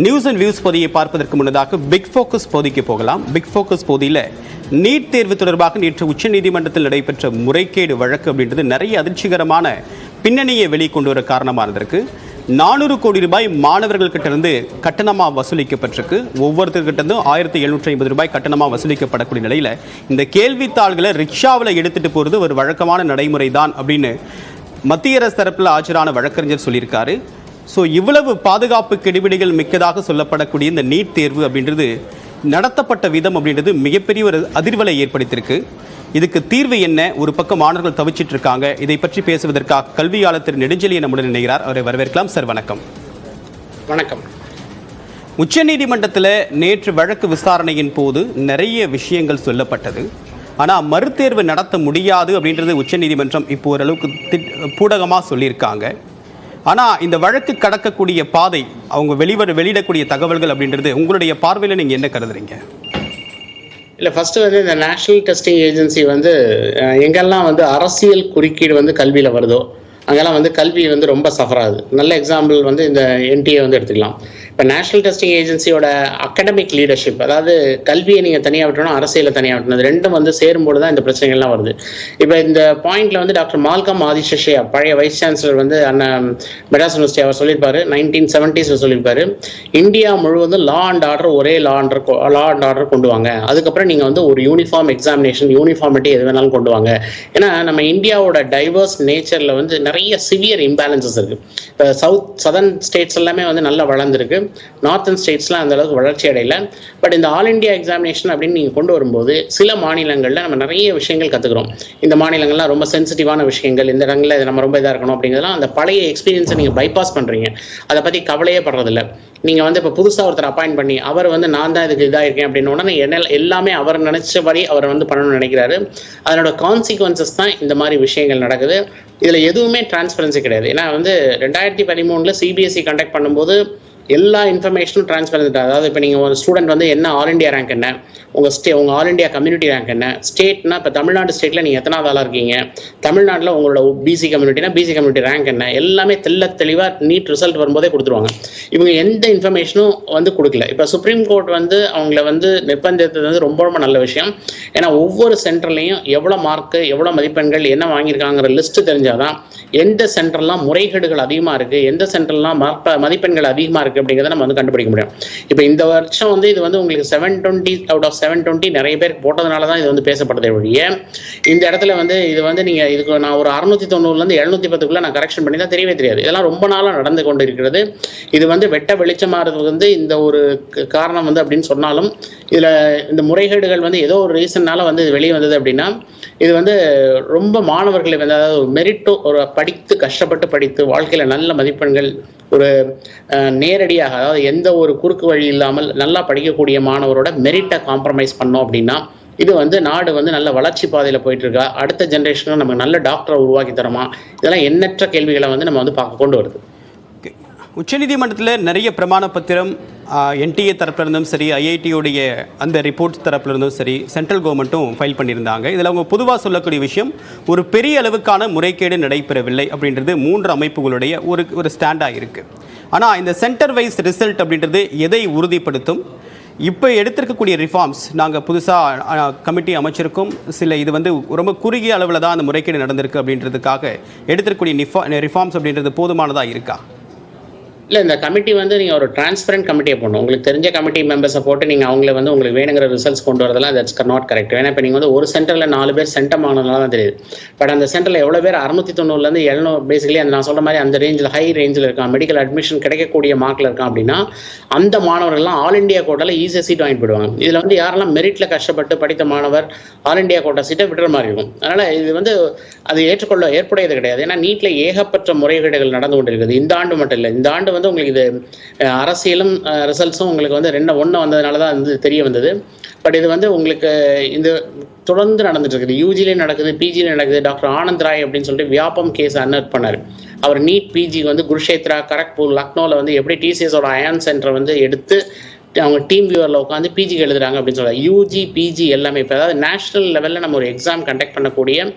News and views பகுதியை பார்ப்பதற்கு முன்னதாக பிக் ஃபோக்கஸ் பகுதிக்கு போகலாம். பிக் ஃபோக்கஸ் பகுதியில் நீட் தேர்வு தொடர்பாக நேற்று உச்சநீதிமன்றத்தில் நடைபெற்ற முறைகேடு வழக்கு அப்படின்றது நிறைய அதிர்ச்சிகரமான பின்னணியை வெளிக்கொண்டு வர காரணமாக இருந்திருக்கு. 400 கோடி ரூபாய் மாணவர்கள் கிட்ட இருந்து கட்டணமாக வசூலிக்கப்பட்டிருக்கு. ஒவ்வொருத்தர்கிட்ட இருந்தும் 1750 ரூபாய் கட்டணமாக வசூலிக்கப்படக்கூடிய நிலையில் இந்த கேள்வித்தாள்களை ரிக்ஷாவில் எடுத்துட்டு போகிறது ஒரு வழக்கமான நடைமுறை தான் அப்படின்னு மத்திய அரசு தரப்பில் ஆஜரான வழக்கறிஞர் சொல்லியிருக்காரு. ஸோ இவ்வளவு பாதுகாப்பு கெடுபிடிகள் மிக்கதாக சொல்லப்படக்கூடிய இந்த நீட் தேர்வு அப்படின்றது நடத்தப்பட்ட விதம் அப்படின்றது மிகப்பெரிய ஒரு அதிர்வலை ஏற்படுத்தியிருக்கு. இதுக்கு தீர்வு என்ன? ஒரு பக்கம் மாணவர்கள் தவிச்சிட்டு இருக்காங்க. இதை பற்றி பேசுவதற்காக கல்வியாளர் திரு நெடுஞ்செழியன் நம்முடன் இணைகிறார். அவரை வரவேற்கலாம். சார் வணக்கம். வணக்கம். உச்சநீதிமன்றத்தில் நேற்று வழக்கு விசாரணையின் போது நிறைய விஷயங்கள் சொல்லப்பட்டது. ஆனால் மறுதேர்வு நடத்த முடியாது அப்படின்றது உச்சநீதிமன்றம் இப்போ ஓரளவுக்கு பூடகமாக சொல்லியிருக்காங்க. ஆனால் இந்த வழக்கு கடக்கக்கூடிய பாதை, அவங்க வெளியிடக்கூடிய தகவல்கள் அப்படின்றது உங்களுடைய பார்வையில் நீங்கள் என்ன கருதுறீங்க? இல்லை, ஃபர்ஸ்ட் வந்து இந்த நேஷனல் டெஸ்டிங் ஏஜென்சி வந்து எங்கெல்லாம் வந்து அரசியல் குறுக்கீடு வந்து கல்வியில் வருதோ அங்கெல்லாம் வந்து கல்வி வந்து ரொம்ப சஃபர் ஆகுது. நல்ல எக்ஸாம்பிள் வந்து இந்த என்டிஏ வந்து எடுத்துக்கலாம். இப்போ நேஷனல் டெஸ்டிங் ஏஜென்சியோட அகடமிக் லீடர்ஷிப், அதாவது கல்வியை நீங்கள் தனியாக விட்டணும், அரசியலை தனியாக விட்டணும், அது ரெண்டும் வந்து சேரும்போது தான் இந்த பிரச்சனைகள்லாம் வருது. இப்போ இந்த பாயிண்ட்ல வந்து டாக்டர் மால்கம் ஆதிசேஷையா, பழைய வைஸ் சான்சலர் வந்து அண்ணன் மெட்ராஸ் யூனிவர்சிட்டி, அவர் சொல்லியிருப்பாரு, 1970s சொல்லியிருப்பாரு, இந்தியா முழுவதும் லா அண்ட் ஆர்டர், ஒரே லா அண்ட் ஆர்டர் கொண்டு வாங்க, அதுக்கப்புறம் நீங்கள் வந்து ஒரு யூனிஃபார்ம் எக்ஸாமினேஷன், யூனிஃபார்மிட்டி எது வேணாலும் கொண்டு வாங்க. ஏன்னா நம்ம இந்தியாவோட டைவர்ஸ் நேச்சரில் வந்து நிறைய சிவியர் இம்பேலன்சஸ் இருக்குது. இப்போ சதர்ன் ஸ்டேட்ஸ் எல்லாமே வந்து நல்லா வளர்ந்துருக்கு, நார்த்தன் ஸ்டேட்ஸ்லாம் அந்த அளவுக்கு வளர்ச்சி அடையல. பட் இந்த ஆல் இண்டியா எக்ஸாமினேஷன் அப்படின்னு நீங்கள் கொண்டு வரும்போது சில மாநிலங்களில் நம்ம நிறைய விஷயங்கள் கற்றுக்குறோம். இந்த மாநிலங்கள்லாம் ரொம்ப சென்சிட்டிவான விஷயங்கள், இந்த இடங்களில் இது நம்ம ரொம்ப இதாக இருக்கணும் அப்படிங்கிறதுலாம் அந்த பழைய எக்ஸ்பீரியன்ஸை நீங்கள் பைபாஸ் பண்ணுறீங்க. அதை பற்றி கவலையே படுறதில்ல. நீங்கள் வந்து இப்போ புதுசாக ஒருத்தர் அப்பாயிண்ட் பண்ணி அவர் வந்து நான் தான் இதுக்கு இதாக இருக்கேன் அப்படின்னு உடனே எல்லாமே அவர் நினைச்சபடி அவர் வந்து பண்ணணும்னு நினைக்கிறாரு. அதனோட கான்சிக்வன்சஸ் தான் இந்த மாதிரி விஷயங்கள் நடக்குது. இதில் எதுவுமே டிரான்ஸ்பரன்சி கிடையாது. ஏன்னா வந்து 2013 சிபிஎஸ்இ கண்டக்ட் பண்ணும்போது எல்லா இன்ஃபர்மேஷனும் டிரான்ஸ்பரண்ட். அதாவது இப்போ நீங்கள் ஒரு ஸ்டூடெண்ட் வந்து என்ன ஆல் இண்டியா ரேங்க் என்ன, உங்கள் ஆல் இண்டியா கம்யூனிட்டி ரேங்க் என்ன, ஸ்டேட்னா இப்போ தமிழ்நாடு ஸ்டேட்டில் நீங்கள் எத்தனாவது ஆளாக இருக்கீங்க, தமிழ்நாட்டில் உங்களோட பிசி கம்யூனிட்டினா பிசி கம்யூனிட்டி ரேங்க் என்ன, எல்லாமே தெளிவாக நீட் ரிசல்ட் வரும்போதே கொடுத்துருவாங்க. இவங்க எந்த இன்ஃபர்மேஷனும் வந்து கொடுக்கல. இப்போ சுப்ரீம் கோர்ட் வந்து அவங்கள வந்து நிர்பந்தித்தது வந்து ரொம்ப ரொம்ப நல்ல விஷயம். ஏன்னா ஒவ்வொரு சென்டர்லையும் எவ்வளோ மார்க்கு, எவ்வளோ மதிப்பெண்கள், என்ன வாங்கியிருக்காங்கிற லிஸ்ட் தெரிஞ்சாதான் எந்த சென்டர்லாம் முறைகேடுகள் அதிகமாக இருக்குது, எந்த சென்டர்லாம் மதிப்பெண்கள் அதிகமாக இருக்குது அப்படிங்கிறத நம்ம வந்து கண்டுபிடிக்க முடியும். இப்போ இந்த வருஷம் வந்து இது வந்து உங்களுக்கு 720 அவுட் ஆஃப் 720 நிறைய பேர் போட்டதுனால தான் இது வந்து பேசப்படுறதே ஒழிய, இந்த இடத்துல வந்து இது வந்து நீங்கள் இதுக்கு நான் ஒரு 690 710 நான் கரெக்ஷன் பண்ணி தான் தெரியவே தெரியாது. இதெல்லாம் ரொம்ப நாளாக நடந்து கொண்டு இருக்கிறது. இது வந்து வெட்ட வெளிச்சமாகிறது வந்து இந்த ஒரு காரணம் வந்து அப்படின்னு சொன்னாலும், இதில் இந்த முறைகேடுகள் வந்து ஏதோ ஒரு ரீசன்னால வந்து இது வெளியே வந்தது அப்படின்னா, இது வந்து ரொம்ப மாணவர்களை வந்து, அதாவது ஒரு மெரிட்டோ, ஒரு கஷ்டப்பட்டு படித்து வாழ்க்கையில் நல்ல மதிப்பெண்கள், ஒரு நேரடியாக, அதாவது எந்த ஒரு குறுக்கு வழி இல்லாமல் நல்லா படிக்கக்கூடிய மாணவரோட மெரிட்டை காம்ப்ரமைஸ் பண்ணோம் அப்படின்னா, இது வந்து நாடு வந்து நல்ல வளர்ச்சி பாதையில் போயிட்டு இருக்கா, அடுத்த ஜென்ரேஷனுக்கு நம்ம நல்ல டாக்டரை உருவாக்கி தரோமா, இதெல்லாம் எண்ணற்ற கேள்விகளை வந்து நம்ம வந்து பார்க்க கொண்டு வருது. உச்சநீதிமன்றத்தில் நிறைய பிரமாண பத்திரம் என்டிஏ தரப்பிலிருந்தும் சரி, ஐஐடியோடைய அந்த ரிப்போர்ட்ஸ் தரப்பிலிருந்தும் சரி, சென்ட்ரல் கவர்மெண்ட்டும் ஃபைல் பண்ணியிருந்தாங்க. இதில் அவங்க பொதுவாக சொல்லக்கூடிய விஷயம், ஒரு பெரிய அளவுக்கான முறைகேடு நடைபெறவில்லை அப்படின்றது 3 அமைப்புகளுடைய ஒரு ஸ்டாண்டாக இருக்குது. ஆனால் இந்த சென்டர் வைஸ் ரிசல்ட் அப்படின்றது எதை உறுதிப்படுத்தும்? இப்போ எடுத்திருக்கக்கூடிய ரிஃபார்ம்ஸ், நாங்கள் புதுசாக கமிட்டி அமைச்சிருக்கோம், சில இது வந்து ரொம்ப குறுகிய அளவில் தான் அந்த முறைகேடு நடந்திருக்கு அப்படின்றதுக்காக எடுத்திருக்கக்கூடிய ரிஃபார்ம்ஸ் அப்படின்றது போதுமானதாக இருக்கா? இல்லை, இந்த கமிட்டி வந்து நீங்கள் ஒரு டிரான்ஸ்பரண்ட் கமிட்டியை போடணும். உங்களுக்கு தெரிஞ்ச கமிட்டி மெம்பர்ஸை போட்டு நீங்கள் அவங்கள வந்து உங்களுக்கு வேணுங்கிற ரிசல்ட்ஸ் கொண்டு வரதெல்லாம் தட்ஸ் நாட் கரெக்ட். ஏன்னா இப்போ நீங்கள் வந்து ஒரு சென்டரில் 4 பேர் சென்டம் ஆனதுனால தான் தெரியுது. பட் அந்த சென்டரில் எவ்வளோ பேர் 690 700 பேசிக்கலி அந்த நான் சொல்கிற மாதிரி அந்த ரேஞ்சில், ஹை ரேஞ்சில் இருக்கான், மெடிக்கல் அட்மிஷன் கிடைக்கக்கூடிய மார்க்கில் இருக்கான் அப்படின்னா, அந்த மாணவர்கள்லாம் ஆல் இண்டியா கோட்டாவில் ஈஸியாக சீட் வாங்கிட்டு போயிடுவாங்க. இதில் வந்து யாரெல்லாம் மெரிட்டில் கஷ்டப்பட்டு படித்த மாணவர் ஆல் இண்டியா கோட்டா சீட்டை விடுற மாதிரி இருக்கும். அதனால் இது வந்து அது ஏற்புடையது கிடையாது. ஏன்னா நீட்டில் ஏகப்பட்ட முறைகேடுகள் நடந்து கொண்டிருக்குது. இந்த ஆண்டு மட்டும் இல்லை, இந்த ஆண்டு வந்து உங்களுக்கு இது அரசியலும் ரிசல்ட்ஸும் உங்களுக்கு வந்து ஒன்று வந்ததுனால தான் வந்து தெரிய வந்தது. பட் இது வந்து உங்களுக்கு இந்த தொடர்ந்து நடந்துட்டு இருக்குது. யூஜிலையும் நடக்குது, பிஜிலையும் நடக்குது. டாக்டர் ஆனந்த் ராய் அப்படின்னு சொல்லிட்டு வியாபம் கேஸ் அன்வர்ட் பண்ணார். அவர் நீட் பிஜி வந்து குருஷேத்ரா, கரக்பூர், லக்னோவில் வந்து எப்படி டிசிஎஸோட அயான் சென்டரை வந்து எடுத்து அவங்க டீம் வியூவரில் உட்காந்து பிஜிக்கு எழுதுறாங்க அப்படின்னு சொல்கிறாங்க. யூஜி பிஜி எல்லாமே இப்போ அதாவது நேஷனல் லெவலில் நம்ம ஒரு எக்ஸாம் கண்டக்ட் பண்ணக்கூடிய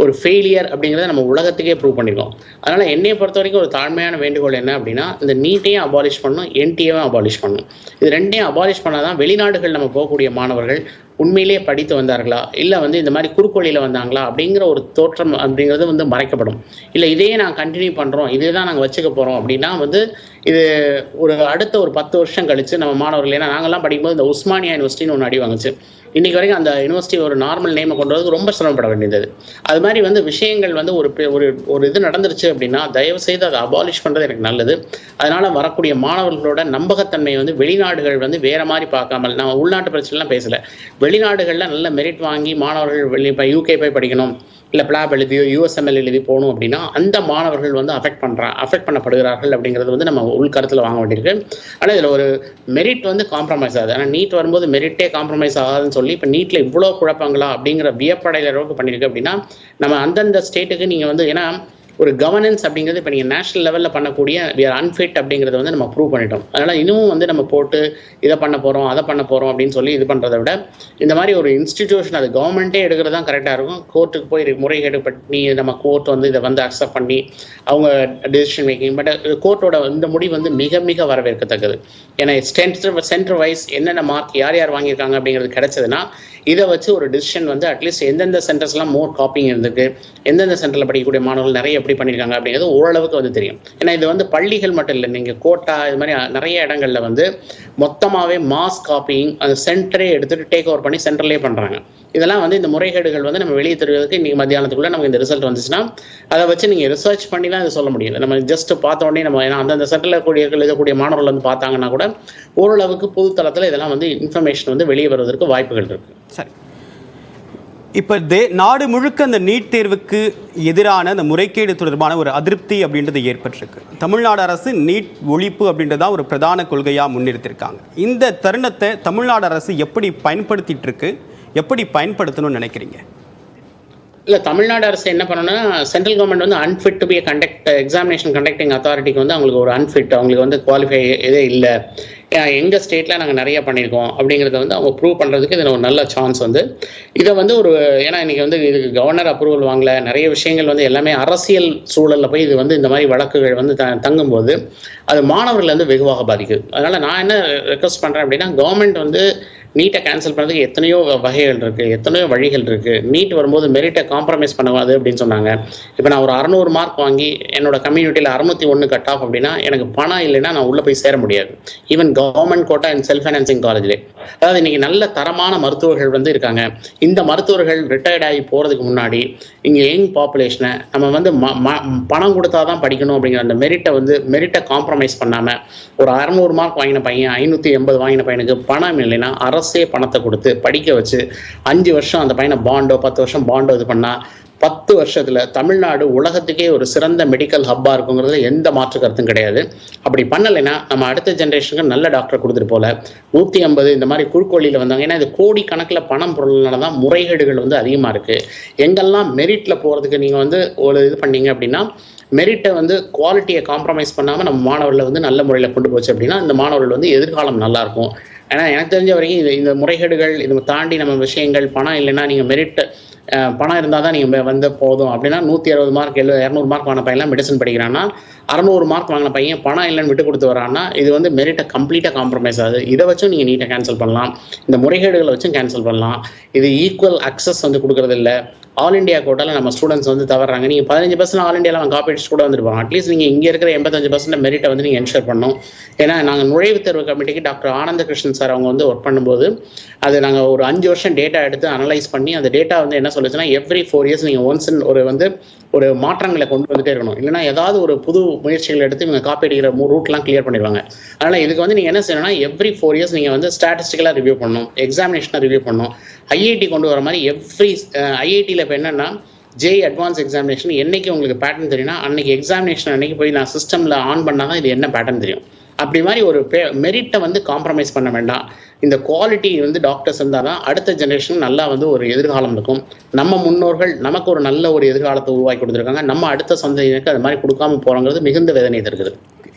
ஒரு ஃபெயிலியர் அப்படிங்கிறத நம்ம உலகத்துக்கே ப்ரூவ் பண்ணியிருக்கோம். அதனால் என்னையை பொறுத்த வரைக்கும் ஒரு தாழ்மையான வேண்டுகோள் என்ன அப்படின்னா, இந்த நீட்டையும் அபாலிஷ் பண்ணணும், என்டிஏவும் அபாலிஷ் பண்ணணும். இது ரெண்டையும் அபாலிஷ் பண்ணால் தான் வெளிநாடுகள் நம்ம போகக்கூடிய மாணவர்கள் உண்மையிலேயே படித்து வந்தார்களா இல்லை வந்து இந்த மாதிரி குறுக்கோளியில் வந்தாங்களா அப்படிங்கிற ஒரு தோற்றம் அப்படிங்கிறது வந்து மறைக்கப்படும். இல்லை இதையே நாங்கள் கண்டினியூ பண்ணுறோம், இதே தான் நாங்கள் வச்சுக்க போகிறோம் அப்படின்னா வந்து இது ஒரு அடுத்த ஒரு 10 வருஷம் கழிச்சு நம்ம மாணவர்கள், ஏன்னா நாங்கள்லாம் படிக்கும்போது இந்த உஸ்மானியா யூனிவர்சிட்டின்னு ஒன்று அடி வாங்குச்சு. இன்னைக்கு வரைக்கும் அந்த யூனிவர்சிட்டி ஒரு நார்மல் நேமை கொண்டு வரதுக்கு ரொம்ப சிரமப்பட வேண்டியது. அது மாதிரி வந்து விஷயங்கள் வந்து ஒரு இது நடந்துருச்சு அப்படின்னா தயவு செய்து அதை அபாலிஷ் பண்ணுறது எனக்கு நல்லது. அதனால வரக்கூடிய மாணவர்களோட நம்பகத்தன்மையை வந்து வெளிநாடுகள் வந்து வேற மாதிரி பார்க்காமல், நான் உள்நாட்டு பிரச்சனைலாம் பேசலை, வெளிநாடுகளில் நல்ல மெரிட் வாங்கி மாணவர்கள் இப்போ யூகே போய் படிக்கணும் இல்லை பிளாப் எழுதியோ யூஎஸ்எம்எல் எழுதி போகணும் அப்படின்னா அந்த மாணவர்கள் வந்து அஃபெக்ட் பண்ணப்படுகிறார்கள் அப்படிங்கிறது வந்து நம்ம உள்கருத்தில் வாங்க வேண்டியிருக்கு. ஆனால் இதில் ஒரு மெரிட் வந்து காம்ப்ரமைஸ் ஆகுது. ஆனால் நீட் வரும்போது மெரிட்டே காம்ப்ரமைஸ் ஆகாதுன்னு சொல்லி இப்போ நீட்டில் இவ்வளோ குழப்பங்களா அப்படிங்கிற வியப்படைகிற அளவுக்கு பண்ணியிருக்கு. அப்படின்னா நம்ம அந்தந்த ஸ்டேட்டுக்கு நீங்கள் வந்து, ஏன்னா ஒரு கவர்னன்ஸ் அப்படிங்கிறது இப்போ நீங்கள் நேஷனல் லெவலில் பண்ணக்கூடிய வி ஆர் அன்ஃபிட் அப்படிங்கிறத வந்து நம்ம ப்ரூவ் பண்ணிட்டோம். அதனால் இன்னும் வந்து நம்ம போட்டு இதை பண்ண போகிறோம் அதை பண்ண போகிறோம் அப்படின்னு சொல்லி இது பண்ணுறதை விட இந்த மாதிரி ஒரு இன்ஸ்டிடியூஷன் அது கவர்மெண்ட்டே எடுக்கிறது தான் கரெக்டாக இருக்கும். கோர்ட்டுக்கு போய் முறைகேடு பண்ணி நம்ம கோர்ட் வந்து இதை வந்து அக்செப்ட் பண்ணி அவங்க டெசிஷன் மேக்கிங், பட் கோர்ட்டோட இந்த முடிவு வந்து மிக மிக வரவேற்கத்தக்கது. ஏன்னா சென்டர் வைஸ் என்னென்ன மார்க் யார் யார் வாங்கியிருக்காங்க அப்படிங்கிறது கிடைச்சதுன்னா இதை வச்சு ஒரு டிசிஷன் வந்து அட்லீஸ்ட் எந்தெந்த சென்டர்ஸ்லாம் மோர் காப்பிங் இருந்திருக்கு, எந்தெந்த சென்டரில் படிக்கக்கூடிய மாணவர்கள் நிறைய எப்படி பண்ணியிருக்காங்க அப்படிங்கிறது ஓரளவுக்கு வந்து தெரியும். ஏன்னா இது வந்து பள்ளிகள் மட்டும் இல்லை, நீங்கள் கோட்டா இது மாதிரி நிறைய இடங்களில் வந்து மொத்தமாகவே மாஸ் காப்பிங் அந்த சென்டரே எடுத்துகிட்டு டேக் ஓவர் பண்ணி சென்டர்லேயே பண்ணுறாங்க. இதெல்லாம் வந்து இந்த முறைகேடுகள் வந்து நம்ம வெளியே தெரிவதற்கு இன்றைக்கி மத்தியானத்துக்குள்ளே நமக்கு இந்த ரிசல்ட் வந்துச்சுன்னா அதை வச்சு நீங்கள் ரிசர்ச் பண்ணி தான் இதை சொல்ல முடியும். நம்ம ஜஸ்ட் பார்த்த உடனே நம்ம ஏன்னா அந்தந்த சென்டரில் எழுதக்கூடிய மாணவர்கள் வந்து பார்த்தாங்கன்னா கூட ஓரளவுக்கு பொது தளத்தில் இதெல்லாம் வந்து இன்ஃபர்மேஷன் வந்து வெளியே வருவதற்கு வாய்ப்புகள் இருக்குது. சரி, இப்போ நாடு முழுக்க அந்த நீட் தேர்வுக்கு எதிரான அந்த முறைகேடு தொடர்பான ஒரு அதிருப்தி அப்படின்றது ஏற்பட்டிருக்கு. தமிழ்நாடு அரசு நீட் ஒழிப்பு அப்படின்றதான் ஒரு பிரதான கொள்கையாக முன்னிறுத்திருக்காங்க. இந்த தருணத்தை தமிழ்நாடு அரசு எப்படி பயன்படுத்திட்டு இருக்கு, எப்படி பயன்படுத்தணும்னு நினைக்கிறீங்க? இல்லை, தமிழ்நாடு அரசு என்ன பண்ணணும்னா சென்ட்ரல் கவர்மெண்ட் வந்து unfit to be examination conducting அத்தாரிட்டிக்கு வந்து அவங்களுக்கு ஒரு அன்ஃபிட், அவங்களுக்கு வந்து குவாலிஃபை இதே இல்லை, எங்கள் ஸ்டேட்டில் நாங்கள் நிறைய பண்ணியிருக்கோம் அப்படிங்கிறத வந்து அவங்க ப்ரூவ் பண்ணுறதுக்கு இதில் ஒரு நல்ல சான்ஸ் வந்து இதை வந்து ஒரு, ஏன்னா இன்றைக்கி வந்து இதுக்கு கவர்னர் அப்ரூவல் வாங்கலை, நிறைய விஷயங்கள் வந்து எல்லாமே அரசியல் சூழலில் போய் இது வந்து இந்த மாதிரி வழக்குகள் வந்து தங்கும்போது அது மாணவர்கள் வந்து வெகுவாக பாதிக்குது. அதனால் நான் என்ன ரெக்வஸ்ட் பண்ணுறேன் அப்படின்னா கவர்மெண்ட் வந்து நீட்டை கேன்சல் பண்ணுறதுக்கு எத்தனையோ வகைகள் இருக்குது, எத்தனையோ வழிகள் இருக்குது. நீட் வரும்போது மெரிட்டை காம்ப்ரமைஸ் பண்ணவாது அப்படின்னு சொன்னாங்க. இப்போ நான் ஒரு 600 மார்க் வாங்கி என்னோட கம்யூனிட்டியில் 601 கட் ஆஃப் அப்படின்னா எனக்கு பணம் இல்லைன்னா நான் உள்ளே போய் சேர முடியாது. Even government quota and self financing காலேஜ்லேயே. அதாவது இன்றைக்கி நல்ல தரமான மருத்துவர்கள் வந்து இருக்காங்க. இந்த மருத்துவர்கள் ரிட்டையர்ட் ஆகி போகிறதுக்கு முன்னாடி இங்கே யங் பாப்புலேஷனை நம்ம வந்து பணம் கொடுத்தா தான் படிக்கணும் அப்படிங்கிற அந்த மெரிட்டை காம்ப்ரமைஸ் பண்ணாமல் ஒரு 600 மார்க் வாங்கின பையன் 580 வாங்கின பையனுக்கு பணம் இல்லைன்னா அரசே பணத்தை கொடுத்து படிக்க வச்சு 5 வருஷம் அந்த பையனை பாண்டோ 10 வருஷம் பாண்டோ இது பண்ணால் 10 வருஷத்துல தமிழ்நாடு உலகத்துக்கே ஒரு சிறந்த மெடிக்கல் ஹப்பா இருக்குங்கிறதுல எந்த மாற்று கருத்தும் கிடையாது. அப்படி பண்ணலைன்னா நம்ம அடுத்த ஜென்ரேஷனுக்கு நல்ல டாக்டர் கொடுத்துட்டு போல 150 இந்த மாதிரி குறுக்கோளியில் வந்தாங்க. ஏன்னா இது கோடி கணக்கில் பணம் பொருள்னால தான் முறைகேடுகள் வந்து அதிகமாக இருக்குது. எங்கெல்லாம் மெரிட்டில் போகிறதுக்கு நீங்கள் வந்து ஒரு இது பண்ணீங்க அப்படின்னா மெரிட்டை வந்து குவாலிட்டியை காம்ப்ரமைஸ் பண்ணாமல் நம்ம மாணவர்களை வந்து நல்ல முறையில் கொண்டு போச்சு அப்படின்னா இந்த மாணவர்கள் வந்து எதிர்காலம் நல்லாயிருக்கும். ஏன்னா எனக்கு தெரிஞ்ச வரைக்கும் இந்த முறைகேடுகள் இதை தாண்டி நம்ம விஷயங்கள் பணம் இல்லைன்னா நீங்கள் மெரிட் பணம் இருந்தால் தான் நீங்கள் வந்து போதும் அப்படின்னா 160 மார்க் 200 மார்க் வாங்கின பையன்லாம் மெடிசன் படிக்கிறான்னா 600 மார்க் வாங்கின பையன் பணம் இல்லைன்னு விட்டு கொடுத்து வரான்னா இது வந்து மெரிட்டை கம்ப்ளீட்டாக காம்ப்ரமைஸ் ஆகுது. இதை வச்சும் நீங்கள் நீட்டை கேன்சல் பண்ணலாம், இந்த முறைகேடுகளை வச்சும் கேன்சல் பண்ணலாம். இது ஈக்குவல் அக்சஸ் வந்து கொடுக்குறது இல்லை. ஆல் இண்டியா கோட்டாவில் நம்ம ஸ்டூடெண்ட்ஸ் வந்து தவறாங்க. நீங்கள் 15% ஆல் இண்டியாவில் அவங்க காப்பி அடிச்சு கூட வந்துருப்பாங்க. அட்லீஸ்ட் நீங்கள் இங்கே இருக்கிற 85% மெரிட்டை வந்து நீங்கள் என்ஷூர் பண்ணணும். ஏன்னா நாங்கள் நுழைவுத் தேர்வு கமிட்டிக்கு டாக்டர் ஆனந்த கிருஷ்ணன் சார் அவங்க வந்து ஒர்க் பண்ணும்போது அது நாங்கள் ஒரு 5 வருஷம் டேட்டா எடுத்து அனலைஸ் பண்ணி அந்த டேட்டா வந்து என்ன சொல்லுச்சுன்னா எவ்ரி 4 இயர்ஸ் நீங்கள் ஒன்ஸ் ஒரு மாற்றங்களை கொண்டு வந்துட்டே இருக்கணும். இல்லைன்னா ஏதாவது ஒரு புது முயற்சிகள் எடுத்து இவங்க காப்பி அடிக்கிற ரூட்லாம் கிளியர் பண்ணிடுவாங்க. அதனால் இதுக்கு வந்து நீங்கள் என்ன செய்யணும்னா எவ்ரி 4 இயர்ஸ் நீங்கள் வந்து ஸ்டாட்டிஸ்டிக்கலாக ரிவ்யூ பண்ணணும், எக்ஸாமினேஷனை ரிவ்யூ பண்ணணும். ஐஐடி கொண்டு வர மாதிரி ஐஐடியில் இப்போ என்னென்னா ஜேஇ அட்வான்ஸ் எக்ஸாமினேஷன் என்னைக்கு உங்களுக்கு பேட்டர்ன் தெரியும்னா அன்னைக்கு எக்ஸாமினேஷன் அன்னைக்கு போய் நான் சிஸ்டமில் ஆன் பண்ணால் தான் இது என்ன பேட்டர்ன் தெரியும். அப்படி மாதிரி ஒரு மெரிட்டை வந்து காம்ப்ரமைஸ் பண்ண வேண்டாம். இந்த குவாலிட்டி வந்து டாக்டர்ஸ் இருந்தால் தான் அடுத்த ஜென்ரேஷன் நல்லா வந்து ஒரு எதிர்காலம் இருக்கும். நம்ம முன்னோர்கள் நமக்கு ஒரு நல்ல ஒரு எதிர்காலத்தை உருவாக்கி கொடுத்துருக்காங்க. நம்ம அடுத்த சந்ததியினருக்கு அது மாதிரி கொடுக்காம போகிறோங்கிறது மிகுந்த வேதனை தருகிறது.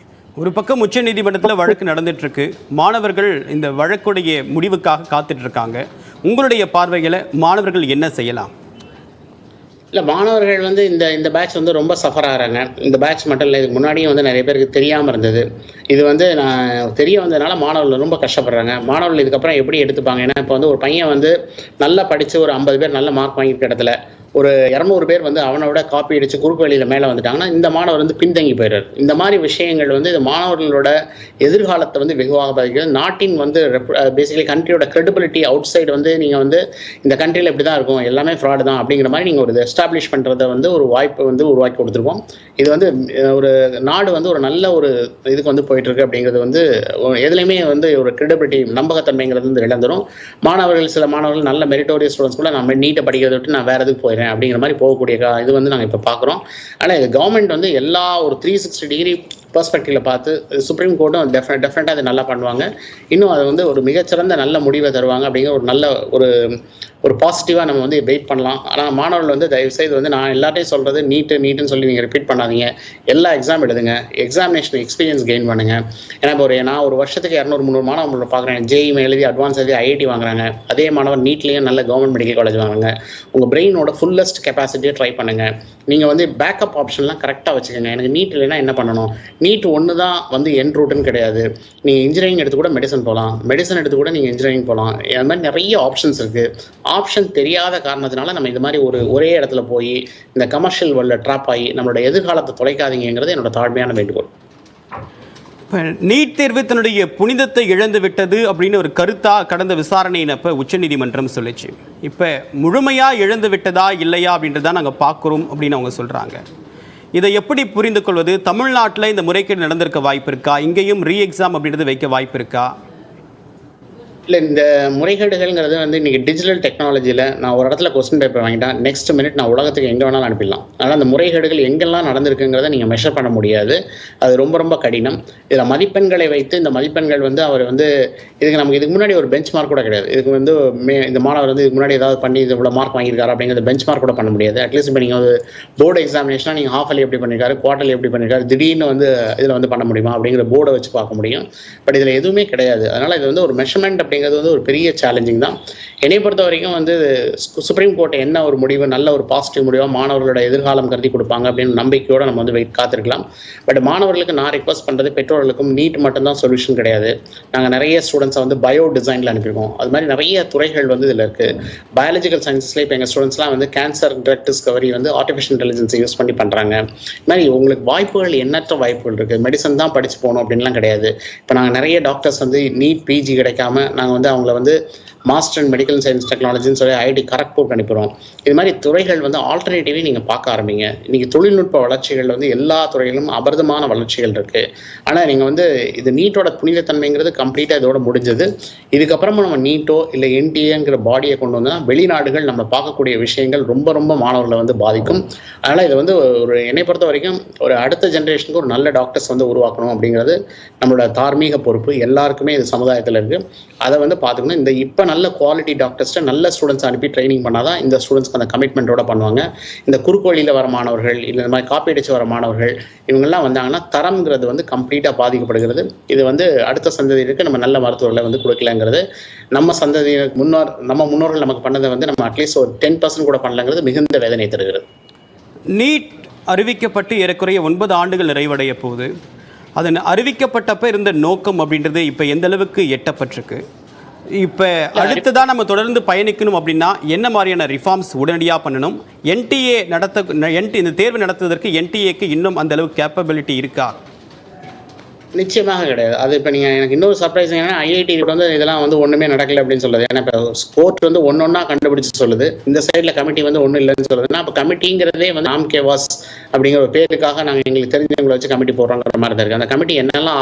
ஒரு பக்கம் உச்ச நீதிமன்றத்தில் வழக்கு நடந்துட்டு இருக்கு, மாணவர்கள் இந்த வழக்குடைய முடிவுக்காக காத்துட்டு இருக்காங்க. உங்களுடைய பார்வையில் மாணவர்கள் என்ன செய்யலாம்? இல்லை, மாணவர்கள் வந்து இந்த இந்த பேட்ச் வந்து ரொம்ப சஃபர் ஆகிறாங்க. இந்த பேட்ச் மட்டும் இல்லை, இதுக்கு முன்னாடியும் வந்து நிறைய பேருக்கு தெரியாமல் இருந்தது. இது வந்து நான் தெரிய வந்ததுனால மாணவர்கள் ரொம்ப கஷ்டப்படுறாங்க. மாணவர்கள் இதுக்கப்புறம் எப்படி எடுத்துப்பாங்க? ஏன்னா இப்போ வந்து ஒரு பையன் வந்து நல்லா படித்து ஒரு 50 பேர் நல்ல மார்க் வாங்கியிருக்க இடத்துல ஒரு 200 பேர் வந்து அவனோட காப்பி அடித்து குறுக்கு வழியில் மேலே வந்துட்டாங்கன்னா இந்த மாணவர் வந்து பின்தங்கி போயிடுறார். இந்த மாதிரி விஷயங்கள் வந்து இது மாணவர்களோட எதிர்காலத்தை வந்து வெகுவாக பாதிக்கிறது. நாட்டின் வந்து பேசிக்கலி கண்ட்ரியோட கிரெடிபிலிட்டி அவுட் சைடு வந்து நீங்கள் வந்து இந்த கண்ட்ரியில் இப்படி தான் இருக்கும், எல்லாமே ஃப்ராடு தான் அப்படிங்கிற மாதிரி நீங்கள் ஒரு எஸ்டாப்ளிஷ் பண்ணுறதை வந்து ஒரு வாய்ப்பை வந்து உருவாக்கி கொடுத்துருக்கோம். இது வந்து ஒரு நாடு வந்து ஒரு நல்ல ஒரு இதுக்கு வந்து போயிட்டுருக்கு அப்படிங்கிறது வந்து எதுலையுமே வந்து ஒரு கிரெடிபிலிட்டி நம்பகத்தன்மைங்கிறது வந்து இழந்துடும். சில மாணவர்கள் நல்ல மெரிட்டோரியஸ் ஸ்டூடெண்ட்ஸ் கூட நம்ம நீட்டை படிக்கிறத விட்டு நான் வேறு எதுக்கு போயிடுறேன் அப்படிங்கிற மாதிரி போகக்கூடிய இது வந்து நாங்கள் இப்போ பார்க்குறோம். ஆனால் இது கவர்மெண்ட் வந்து எல்லா ஒரு 360 டிகிரி பெர்ஸ்பெக்டிவில் பார்த்து சுப்ரீம் கோர்ட்டும் டெஃபினட்டாக அது நல்லா பண்ணுவாங்க. இன்னும் அது வந்து ஒரு மிகச்சிறந்த நல்ல முடிவை தருவாங்க அப்படிங்கிற ஒரு நல்ல ஒரு பாசிட்டிவாக நம்ம வந்து வெயிட் பண்ணலாம். ஆனால் மாணவர்கள் வந்து தயவுசெய்து வந்து நான் எல்லாத்தையும் சொல்கிறது நீட்டுன்னு சொல்லி நீங்கள் ரிப்பீட் பண்ணாதீங்க. எல்லா எக்ஸாம் எழுதுங்க, எக்ஸாமினேஷன் எக்ஸ்பீரியன்ஸ் கெயின் பண்ணுங்கள். ஏன்னா இப்போ நான் ஒரு வருஷத்துக்கு 200-300 மாணவர்களை பார்க்குறேன். ஜேஇ எழுதி அட்வான்ஸ் எழுதி ஐஐடி வாங்குறாங்க. அதே மாணவர் நீட்லேயும் நல்ல கவர்மெண்ட் மெடிக்கல் காலேஜ் வாங்குறாங்க. உங்கள் பிரெயினோட ஃபுல்லஸ்ட் கெப்பாசிட்டியை ட்ரை பண்ணுங்கள். நீங்கள் வந்து பேக்கப் ஆப்ஷன்லாம் கரெக்டாக வச்சுக்கோங்க. எனக்கு நீட் இல்லைன்னா என்ன பண்ணணும்? நீட் ஒன்று தான் வந்து என் ரூட்டுன்னு கிடையாது. நீங்கள் இன்ஜினியரிங் எடுத்து கூட மெடிசன் போகலாம், மெடிசன் எடுத்து கூட நீங்கள் இன்ஜினியரிங் போகலாம். அது மாதிரி நிறைய ஆப்ஷன்ஸ் இருக்குது. ஆப்ஷன் தெரியாத காரணத்தினால நம்ம இந்த மாதிரி ஒரே இடத்துல போய் இந்த கமர்ஷியல் வேர்ல்டில் ட்ராப் ஆகி நம்மளோட எதிர்காலத்தை தொலைக்காதீங்கிறது என்னோட தாழ்மையான வேண்டுகோள். இப்போ நீட் தேர்வு தன்னுடைய புனிதத்தை இழந்து விட்டது அப்படின்னு ஒரு கருத்தாக கடந்த விசாரணையினப்போ உச்சநீதிமன்றம் சொல்லிச்சு. இப்போ முழுமையாக இழந்து விட்டதா இல்லையா அப்படின்றதான் நாங்கள் பார்க்குறோம் அப்படின்னு அவங்க சொல்கிறாங்க. இதை எப்படி புரிந்து கொள்வது? தமிழ்நாட்டில் இந்த முறைகேடு நடந்திருக்க வாய்ப்பு இருக்கா? இங்கேயும் ரீ எக்ஸாம் அப்படின்றது வைக்க வாய்ப்பு இருக்கா? இல்லை, இந்த முறைகேடுகள்ங்கிறது வந்து இன்றைக்கி டிஜிட்டல் டெக்னாலஜியில் நான் ஒரு இடத்துல கொஸ்டின் பேப்பர் வாங்கிட்டேன், நெக்ஸ்ட் மினிட் நான் உலகத்துக்கு எங்கே வேணாலும் அனுப்பிடலாம். அதனால் அந்த முறைகேடுகள் எங்கெல்லாம் நடந்திருக்குங்கிறத நீங்கள் மெஷர் பண்ண முடியாது. அது ரொம்ப ரொம்ப கடினம். இதில் மதிப்பெண்களை வைத்து இந்த மதிப்பெண்கள் வந்து அவர் வந்து இதுக்கு முன்னாடி ஒரு பெஞ்ச் மார்க் கூட கிடையாது. இதுக்கு வந்து இந்த மாணவர் வந்து இதுக்கு முன்னாடி ஏதாவது பண்ணி இது இவ்வளோ மார்க் வாங்கியிருக்காரு அப்படிங்கிறது பெஞ்ச் மார்க் கூட பண்ண முடியாது. அட்லீஸ்ட் இப்போ நீங்கள் ஒரு போர்டு எக்ஸாமினேஷனாக நீங்கள் ஹாஃப் இயர்லி எப்படி பண்ணியிருக்காரு, குவார்டர்லி எப்படி பண்ணியிருக்காரு, திடீர்னு வந்து இதில் வந்து பண்ண முடியுமா அப்படிங்கிற போர்டை வச்சு பார்க்க முடியும். பட் இதில் எதுவுமே கிடையாது. அதனால் இது வந்து ஒரு மெஷர்மெண்ட் அப்படிங்கிறது வந்து ஒரு பெரிய சேலஞ்சிங் தான். என்னை பொறுத்த வரைக்கும் வந்து சுப்ரீம் கோர்ட் என்ன ஒரு முடிவு, நல்ல ஒரு பாசிட்டிவ் முடிவாக மாணவர்களோட எதிர்காலம் கருதி கொடுப்பாங்க அப்படின்னு நம்பிக்கையோடு நம்ம வந்து காத்திருக்கலாம். பட் மாணவர்களுக்கு நான் ரிக்வஸ்ட் பண்ணுறது, பெற்றோர்களுக்கும் நீட் மட்டும்தான் சொல்யூஷன் கிடையாது. நாங்கள் நிறைய ஸ்டூடெண்ட்ஸை வந்து பயோ டிசைனில் அனுப்பியிருக்கோம். அது மாதிரி நிறைய துறைகள் வந்து இதில் இருக்குது. பயாலஜிக்கல் சயின்ஸில் இப்போ எங்கள் ஸ்டூடெண்ட்ஸ்லாம் வந்து கேன்சர் ட்ரக் டிஸ்கவரி வந்து ஆர்டிஃபிஷியல் இன்டெலிஜென்ஸை யூஸ் பண்ணி பண்ணுறாங்க. இது மாதிரி உங்களுக்கு வாய்ப்புகள் எண்ணற்ற வாய்ப்புகள் இருக்குது. மெடிசன் தான் படித்து போகணும் அப்படின்லாம் கிடையாது. இப்போ நாங்கள் நிறைய டாக்டர்ஸ் வந்து நீட் பிஜி கிடைக்காம நாங்கள் வந்து அவங்கள வந்து மாஸ்டர் இன் மெடிக்கல் சயின்ஸ் டெக்னாலஜின்னு சொல்லி ஐஐடி கரக்பூர் அனுப்புகிறோம். இது மாதிரி துறைகள் வந்து ஆல்டர்னேட்டிவே நீங்கள் பார்க்க ஆரம்பிங்க. இன்றைக்கி தொழில்நுட்ப வளர்ச்சிகள் வந்து எல்லா துறைகளிலும் அபரிதமான வளர்ச்சிகள் இருக்குது. ஆனால் நீங்கள் வந்து இது நீட்டோட புனிதத்தன்மைங்கிறது கம்ப்ளீட்டாக இதோட முடிஞ்சது. இதுக்கப்புறமா நம்ம நீட்டோ இல்லை என்டிஏங்கிற பாடியை கொண்டு வந்தால் வெளிநாடுகள் நம்ம பார்க்கக்கூடிய விஷயங்கள் ரொம்ப ரொம்ப மாணவர்களை வந்து பாதிக்கும். அதனால் இது வந்து என்னை பொறுத்த வரைக்கும் ஒரு அடுத்த ஜென்ரேஷனுக்கு ஒரு நல்ல டாக்டர்ஸ் வந்து உருவாக்கணும் அப்படிங்கிறது நம்மளோட தார்மீக பொறுப்பு. எல்லாருக்குமே இது சமுதாயத்தில் இருக்குது. அதை வந்து பார்த்துக்கணும். இந்த இப்போ நல்ல குவாலிட்டி டாக்டர்ஸ்ட்டு நல்ல ஸ்டூடெண்ட்ஸ் அனுப்பி ட்ரைனிங் பண்ணாதான் இந்த ஸ்டூடெண்ட்ஸ்க்கு அந்த கமிட்மெண்ட்டோட பண்ணுவாங்க. இந்த குறுக்கு வழியில் வர மாணவர்கள், இல்லை இந்த மாதிரி காப்பி அடிச்சு வர மாணவர்கள், இவங்கெல்லாம் வந்தாங்கன்னா தரம்ங்கிறது வந்து கம்ப்ளீட்டாக பாதிக்கப்படுகிறது. இது வந்து அடுத்த சந்ததியிற்கு நம்ம நல்ல மருத்துவர்களை வந்து கொடுக்கலங்கிறது, நம்ம சந்ததியினருக்கு நம்ம முன்னோர்கள் நமக்கு பண்ணதை வந்து நம்ம அட்லீஸ்ட் ஒரு 10% கூட பண்ணலங்கிறது மிகுந்த வேதனை தருகிறது. நீட் அறிவிக்கப்பட்டு ஏறக்குறைய 9 ஆண்டுகள் நிறைவடைய போகுது. அதன் அறிவிக்கப்பட்டப்ப இருந்த நோக்கம் அப்படின்றது இப்போ எந்த அளவுக்கு எட்டப்பட்டிருக்கு? இப்போ அடுத்ததான் நம்ம தொடர்ந்து பயணிக்கணும் அப்படின்னா என்ன மாதிரியான ரிஃபார்ம்ஸ் உடனடியாக பண்ணணும்? இந்த தேர்வு நடத்துவதற்கு என்டிஏக்கு இன்னும் அந்த அளவுக்கு கேப்பபிலிட்டி இருக்கா? நிச்சயமாக கிடையாது. அது இப்போ நீங்கள் எனக்கு இன்னொரு சர்ப்ரைஸ் என்னன்னா, ஐஐடி வந்து இதெல்லாம் வந்து ஒன்றுமே நடக்கல அப்படின்னு சொல்லுது. ஏன்னா இப்போ கோர்ட் வந்து ஒன்றா கண்டுபிடிச்சு சொல்லுது, இந்த சைடில் கமிட்டி வந்து ஒன்றும் இல்லைன்னு சொல்லுதுன்னா, அப்போ கமிட்டிங்கிறதே வந்து நாம் கேவாஸ் அப்படிங்கிற ஒரு பேருக்காக நாங்கள் எங்களுக்கு தெரிஞ்சவங்களை வச்சு கமிட்டி போடுறோங்கிற மாதிரி தான் இருக்குது. அந்த கமிட்டி என்னெல்லாம்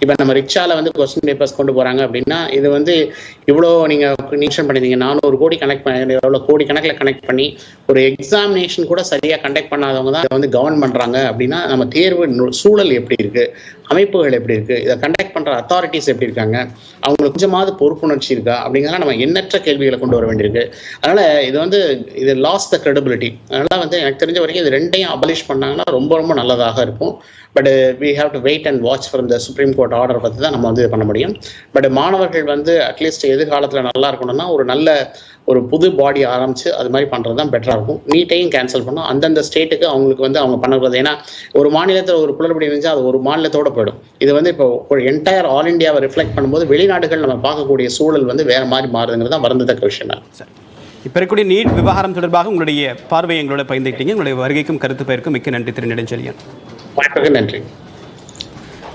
இப்போ நம்ம ரிக்ஷாவில் வந்து கொஸ்டின் பேப்பர்ஸ் கொண்டு போகிறாங்க அப்படின்னா, இது வந்து இவ்வளோ நீங்கள் மென்ஷன் பண்ணியிருந்தீங்க 400 கோடி கனெக்ட் பண்ணி, எவ்வளோ கோடி கணக்கில் கனெக்ட் பண்ணி ஒரு எக்ஸாமினேஷன் கூட சரியாக கண்டக்ட் பண்ணாதவங்க தான் வந்து கவர்ன் பண்ணுறாங்க அப்படின்னா நம்ம தேர்வு சூழல் எப்படி இருக்குது? அமைப்புகள் எப்படி இருக்குது, இதை கண்டக்ட் பண்ணுற அத்தாரிட்டிஸ் எப்படி இருக்காங்க, அவங்களுக்கு கொஞ்சமாவது பொறுப்புணர்ச்சி இருக்கா அப்படிங்கிறத நம்ம எண்ணற்ற கேள்விகளை கொண்டு வர வேண்டியிருக்கு. அதனால் இது லாஸ் த கிரெடிபிலிட்டி. அதனால் எனக்கு தெரிஞ்ச வரைக்கும் இது ரெண்டையும் அபலிஷ் பண்ணாங்கன்னா ரொம்ப ரொம்ப நல்லதாக இருக்கும். But we have to wait and watch from the supreme court order பற்றி தான் நம்ம இது பண்ண முடியும். பட் மாணவர்கள் அட்லீஸ்ட் எதிர்காலத்தில் நல்லா இருக்கணும்னா ஒரு புது பாடி ஆரம்பிச்சு அது மாதிரி பண்ணுறது தான் பெட்டராக இருக்கும். நீட்டையும் கேன்சல் பண்ணோம் அந்தந்த ஸ்டேட்டுக்கு அவங்களுக்கு அவங்க பண்ணுறது. ஏன்னா ஒரு மாநிலத்தில் ஒரு குளறுபடி இருந்துச்சு, அது ஒரு மாநிலத்தோடு போயிடும். இது இப்போ ஒரு என்டையர் ஆல் இண்டியாவை ரிஃப்ளெக்ட் பண்ணும்போது வெளிநாடுகள் நம்ம பார்க்கக்கூடிய சூழல் வேற மாதிரி மாறுதுங்கிறது தான் வருந்தத்தக்க விஷயம் தான். இப்போ இருக்கக்கூடிய நீட் விவகாரம் தொடர்பாக உங்களுடைய பார்வையை எங்களோட பகிர்ந்துக்கிட்டீங்க. உங்களுடைய வருகைக்கும் கருத்து பெயருக்கும் மிக்க நன்றி திரு நெடுஞ்செழியன். வாய்ப்புக்கு நன்றி.